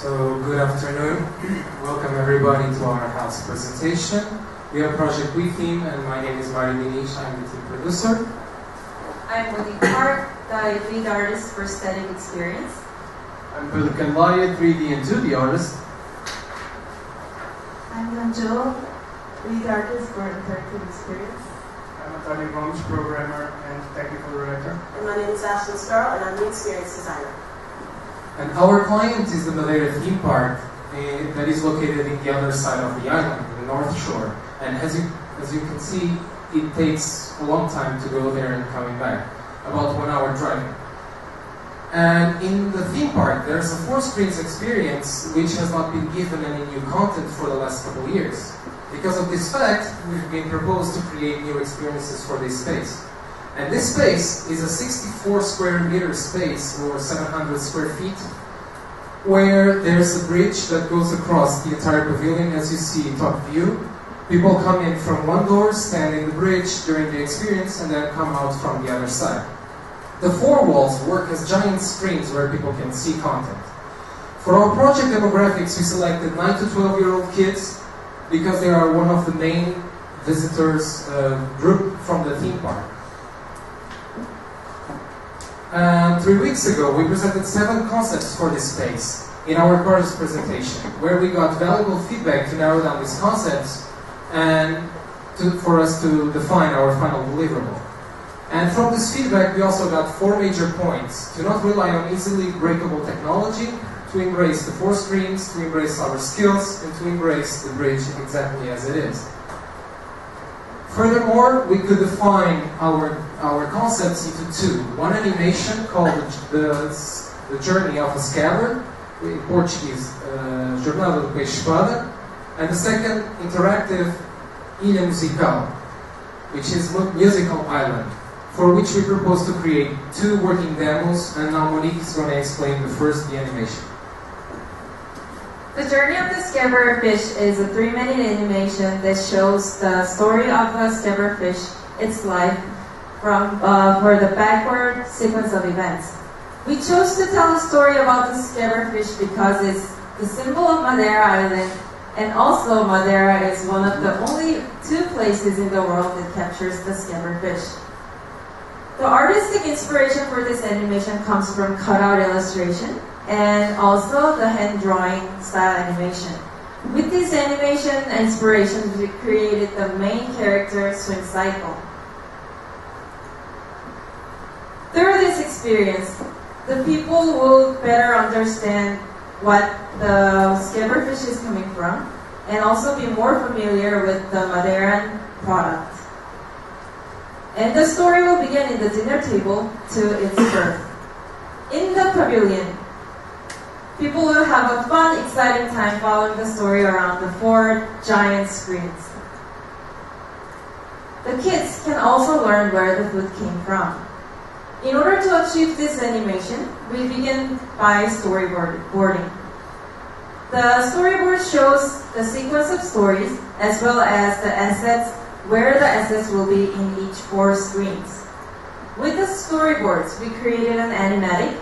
So, good afternoon. Welcome everybody to our house presentation. We have Project We Theme, and my name is Mari Dinish. I'm the team producer. I'm Monique Park, the lead artist for Static Experience. I'm Pelikan Laya, 3D and 2D artist. I'm Nanjo, lead artist for Interactive Experience. I'm Atali Gomes, programmer and technical director. And my name is Ashlyn Scarl, and I'm the experience designer. And our client is the Madeira theme park that is located in the other side of the island, the North Shore. And as you can see, it takes a long time to go there and coming back, about 1 hour driving. And in the theme park, there's a 4 screens experience which has not been given any new content for the last couple of years. Because of this fact, we've been proposed to create new experiences for this space. And this space is a 64 square meter space, or 700 square feet, where there's a bridge that goes across the entire pavilion, as you see top view. People come in from one door, stand in the bridge during the experience, and then come out from the other side. The 4 walls work as giant screens where people can see content. For our project demographics, we selected 9 to 12-year-old kids because they are one of the main visitors group from the theme park. And 3 weeks ago, we presented 7 concepts for this space in our course presentation, where we got valuable feedback to narrow down these concepts and for us to define our final deliverable. And from this feedback, we also got 4 major points: to not rely on easily breakable technology, to embrace the 4 screens, to embrace our skills, and to embrace the bridge exactly as it is. Furthermore, we could define our concepts into 2. One animation called the Journey of a Scavenger, in Portuguese, Jornada do Peixe-Espada, and the second, interactive Ilha Musical, which is Musical Island, for which we propose to create 2 working demos, and now Monique is going to explain the animation. The Journey of the Scavenger Fish is a 3-minute animation that shows the story of the scavenger fish, its life, for the backward sequence of events. We chose to tell a story about the scavenger fish because it's the symbol of Madeira Island, and also Madeira is one of the only 2 places in the world that captures the scavenger fish. The artistic inspiration for this animation comes from cutout illustration and also the hand drawing style animation. With this animation inspiration, we created the main character swim cycle. Through this experience, the people will better understand what the scavenger fish is coming from and also be more familiar with the Madeiran product. And the story will begin in the dinner table to its birth. In the pavilion, people will have a fun, exciting time following the story around the 4 giant screens. The kids can also learn where the food came from. In order to achieve this animation, we begin by storyboarding. The storyboard shows the sequence of stories as well as the assets, where the assets will be in each 4 screens. With the storyboards, we created an animatic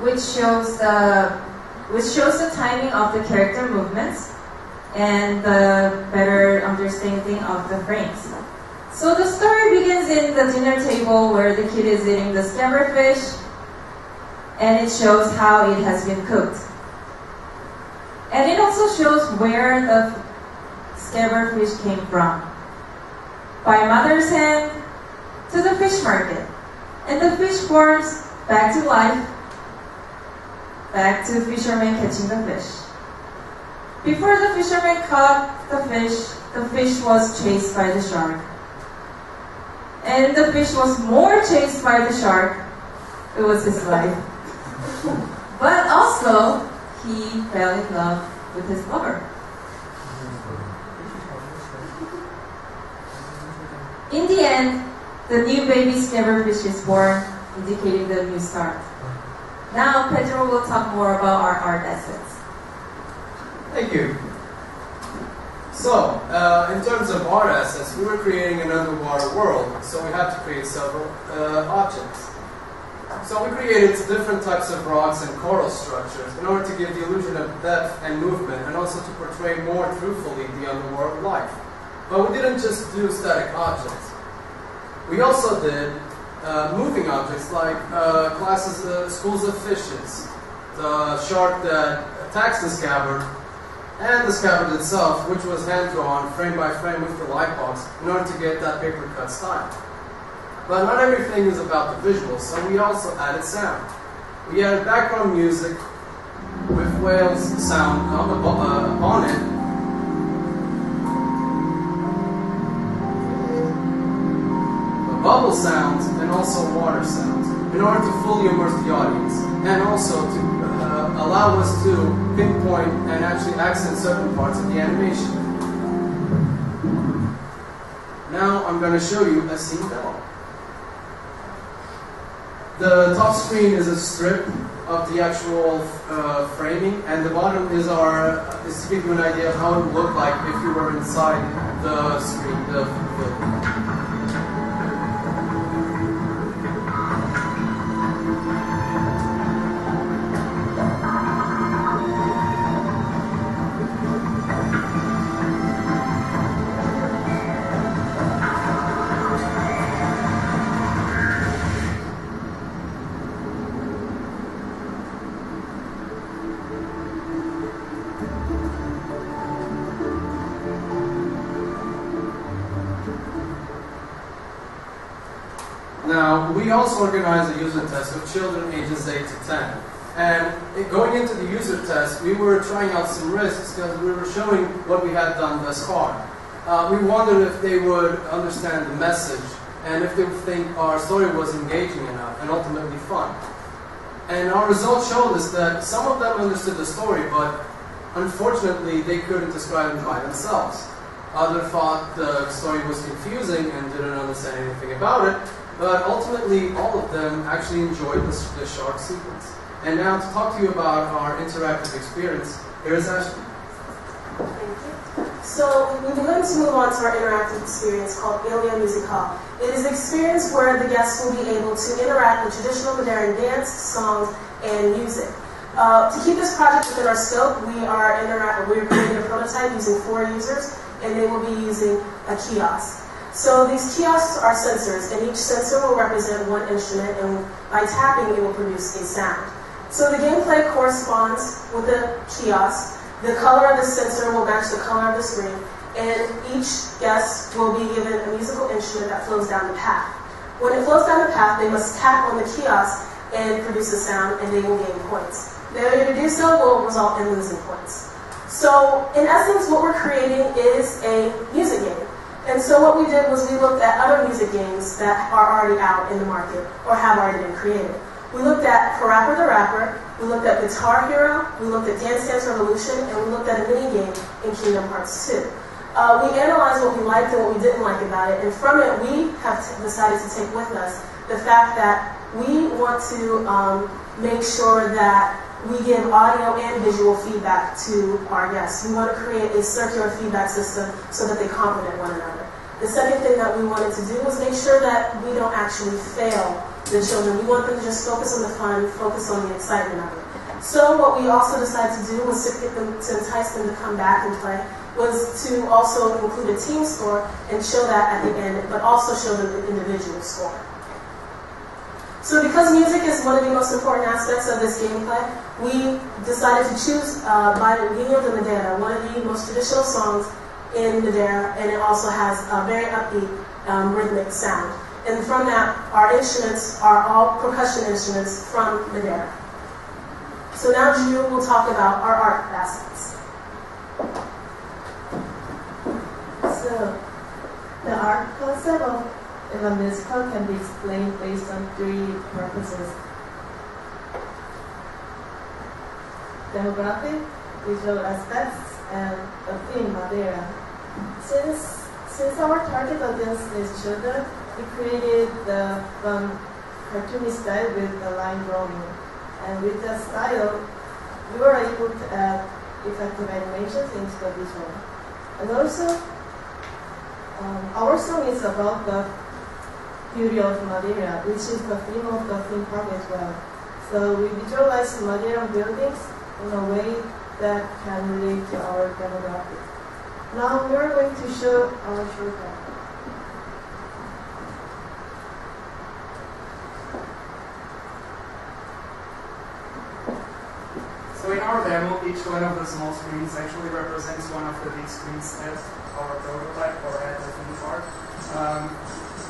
which shows the timing of the character movements and the better understanding of the frames. So the story begins in the dinner table where the kid is eating the scavenger fish, and it shows how it has been cooked. And it also shows where the scavenger fish came from. By mother's hand to the fish market. And the fish forms back to life, back to fishermen catching the fish. Before the fisherman caught the fish was chased by the shark. And the fish was more chased by the shark. It was his life. But also, he fell in love with his lover. In the end, the new baby scavenger fish is born, indicating the new start. Now, Pedro will talk more about our art assets. Thank you. So, in terms of art assets, we were creating an underwater world, so we had to create several objects. So we created different types of rocks and choral structures in order to give the illusion of depth and movement, and also to portray more truthfully the underworld life. But we didn't just do static objects. We also did moving objects like schools of fishes, the shark that attacks the scabbard, and the scabbard itself, which was hand-drawn frame by frame with the light box in order to get that paper cut style. But not everything is about the visuals, so we also added sound. We added background music with whales sound on it. Bubble sounds and also water sounds in order to fully immerse the audience, and also to allow us to pinpoint and actually accent certain parts of the animation. Now I'm going to show you a scene demo. The top screen is a strip of the actual framing, and the bottom is to give you an idea of how it would look like if you were inside the screen, the film. Now, we also organize a user test with children ages 8 to 10. And going into the user test, we were trying out some risks because we were showing what we had done thus far. We wondered if they would understand the message and if they would think our story was engaging enough and ultimately fun. And our results showed us that some of them understood the story, but unfortunately they couldn't describe it by themselves. Others thought the story was confusing and didn't understand anything about it. But ultimately, all of them actually enjoyed the shark sequence. And now to talk to you about our interactive experience, here is Ashley. Thank you. So we're going to move on to our interactive experience called Ilia Musical. It is an experience where the guests will be able to interact with traditional Madeiran dance, songs, and music. To keep this project within our scope, we're creating a prototype using 4 users, and they will be using a kiosk. So these kiosks are sensors, and each sensor will represent one instrument, and by tapping it will produce a sound. So the gameplay corresponds with the kiosk. The color of the sensor will match the color of the screen, and each guest will be given a musical instrument that flows down the path. When it flows down the path, they must tap on the kiosk and produce a sound, and they will gain points. Failure to do so will result in losing points. So in essence, what we're creating is a music game. And so what we did was we looked at other music games that are already out in the market or have already been created. We looked at Parappa the Rapper, we looked at Guitar Hero, we looked at Dance Dance Revolution, and we looked at a mini game in Kingdom Hearts 2. We analyzed what we liked and what we didn't like about it, and from it we have decided to take with us the fact that we want to make sure that we give audio and visual feedback to our guests. We want to create a circular feedback system so that they complement one another. The second thing that we wanted to do was make sure that we don't actually fail the children. We want them to just focus on the fun, focus on the excitement of it. So what we also decided to do was to entice them to come back and play, was to also include a team score and show that at the end, but also show them the individual score. So because music is one of the most important aspects of this gameplay, we decided to choose Bairro de Madeira, one of the most traditional songs in Madeira, and it also has a very upbeat rhythmic sound. And from that, our instruments are all percussion instruments from Madeira. So now Juju will talk about our art aspects. So, the art concept of a musical can be explained based on 3 purposes: demographic, visual aspects, and the theme Madeira. Since our target audience is children, we created the fun cartoony style with the line drawing. And with that style, we were able to add effective animations into the visual. And also, our song is about the beauty of Madeira, which is the theme of the theme park as well. So we visualize Madeira buildings in a way that can relate to our demographic. Now we are going to show our short film. So in our demo, each one of the small screens actually represents one of the big screens at our prototype or at the theme park.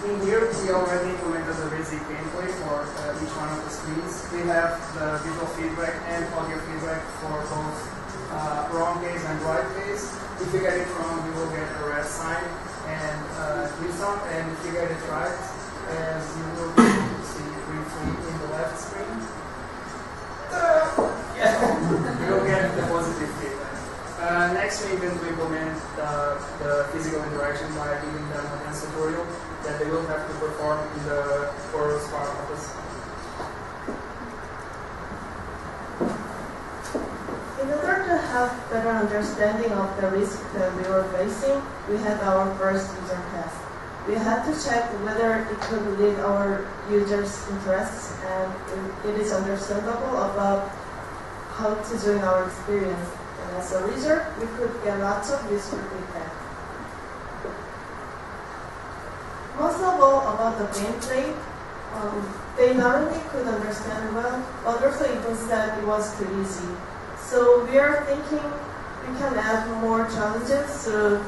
In here, we already implemented the basic gameplay for each one of the screens. We have the visual feedback and audio feedback for both wrong case and right case. If you get it wrong, you will get a red sign and result, and if you get it right, as you will see briefly in the left screen, you will get the positive feedback. Next, we intend to implement the physical interaction by giving them a dance tutorial that they will have to perform in the chorus part of the song. In order to have better understanding of the risk that we were facing, we had our first user test. We had to check whether it could lead our users' interests and it is understandable about how to join our experience. And as a result, we could get lots of useful feedback. Most of all about the gameplay, they not only could understand well, but also even said it was too easy. So we are thinking we can add more challenges through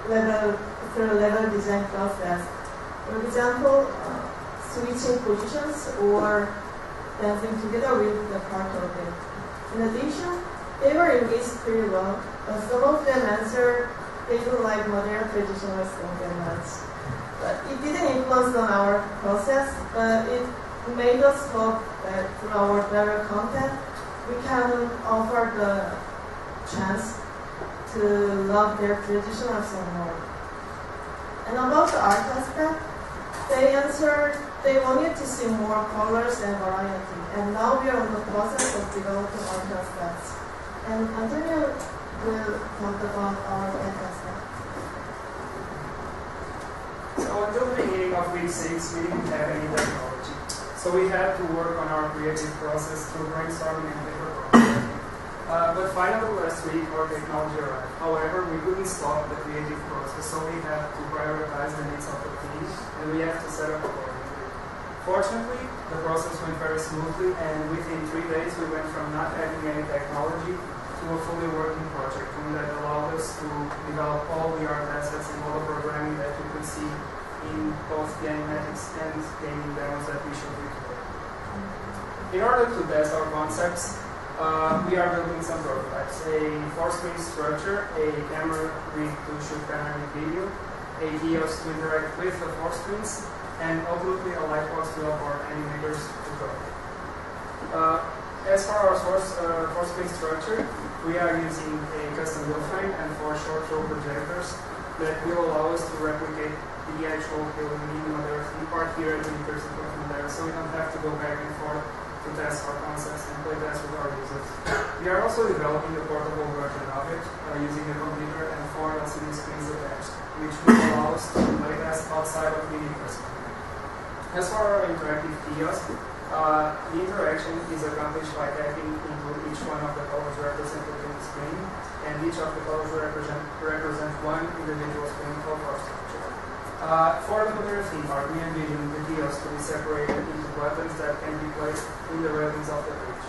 level design process. For example, switching positions or dancing together with the part of it. In addition, they were engaged pretty well, but some of them answered they don't like Madeira traditional song very much. But it didn't influence on our process, but it made us hope that through our better content, we can offer the chance to love their traditional song more. And about the art aspect, they answered they wanted to see more colors and variety. And now we are in the process of developing art aspects. And Antonio will talk about our art aspect. So until the beginning of week 6, we didn't have any technology. So we had to work on our creative process through brainstorming and paper prototyping. But finally last week our technology arrived. However, we couldn't stop the creative process, so we had to prioritize the needs of the team and we have to set up accordingly. Fortunately, the process went very smoothly, and within 3 days we went from not having any technology to a fully working project, and that allowed us to develop all the art assets and all the programming that you could see in both the animatics and gaming demos that we showed you today. In order to test our concepts, we are building some prototypes: a 4-screen structure, a camera rig to shoot panoramic video, a kiosk to interact with the 4 screens, and ultimately a lightbox to help our animators to draw. As for our 4-screen structure, we are using a custom build frame and 4 short throw projectors that will allow us to replicate the actual building in the Madeira theme park here at the University of Madeira, so we don't have to go back and forth to test our concepts and play test with our users. We are also developing a portable version of it using a computer and 4 LCD screens attached, which will allow us to play test outside of the university. As for our interactive kiosk, the interaction is accomplished by tapping into each one of the colors represented in the screen, and each of the colors represent one individual screen called our structure. For the Madeira theme park, we envision the kiosk to be separated into buttons that can be placed in the railings of the bridge.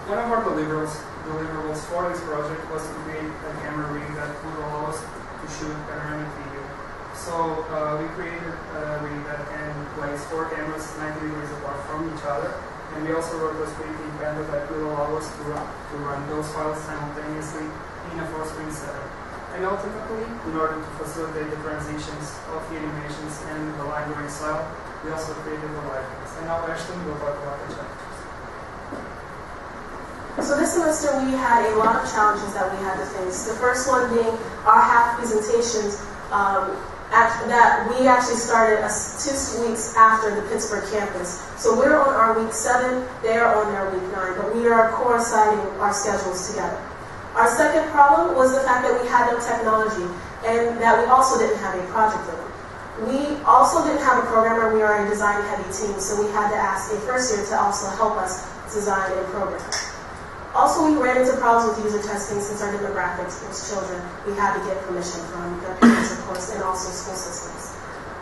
One of our deliverables for this project was to create a camera rig that would allow us to shoot panoramic video. So we created a rig that can place 4 cameras 90 degrees apart from each other, and we also wrote a script in Panda that will allow us to run those files simultaneously in a 4-screen setup. And ultimately, in order to facilitate the transitions of the animations and the line drawing style, we also created the live ones. And now Ashton will talk about the challenges. So this semester we had a lot of challenges that we had to face. The first one being our half presentations that we actually started 2 weeks after the Pittsburgh campus. So we're on our week 7, they are on their week 9, but we are coinciding our schedules together. Our second problem was the fact that we had no technology. and that we also didn't have a project room. We also didn't have a programmer. We are a design-heavy team, so we had to ask a first year to also help us design and program. Also, we ran into problems with user testing since our demographics was children. We had to get permission from their parents, of course, and also school systems.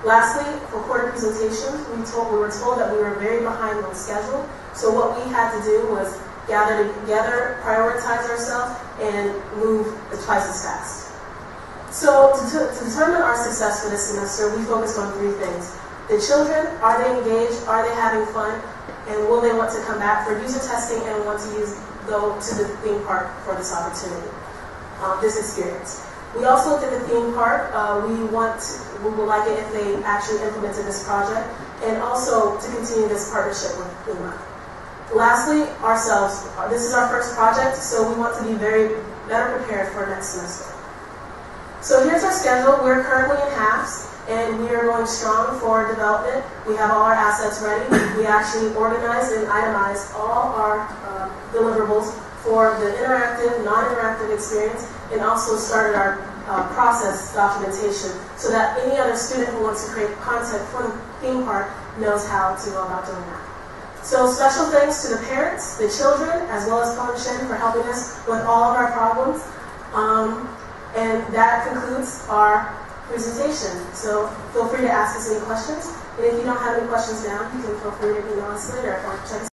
Lastly, for quarter presentations, we were told that we were very behind on schedule, so what we had to do was gather together, prioritize ourselves, and move twice as fast. So to determine our success for this semester, we focused on 3 things. The children, are they engaged, are they having fun, and will they want to come back for user testing and want to go to the theme park for this opportunity, this experience. We also looked at the theme park. We would like it if they actually implemented this project, and also to continue this partnership with UMA. Lastly, ourselves. This is our first project, so we want to be better prepared for next semester. So here's our schedule. We're currently in halves, and we are going strong for development. We have all our assets ready. We actually organized and itemized all our deliverables for the interactive, non-interactive experience, and also started our process documentation so that any other student who wants to create content for the theme park knows how to go about doing that. So special thanks to the parents, the children, as well as Coach Shen for helping us with all of our problems. And that concludes our presentation. So feel free to ask us any questions. And if you don't have any questions now, you can feel free to email us later or check us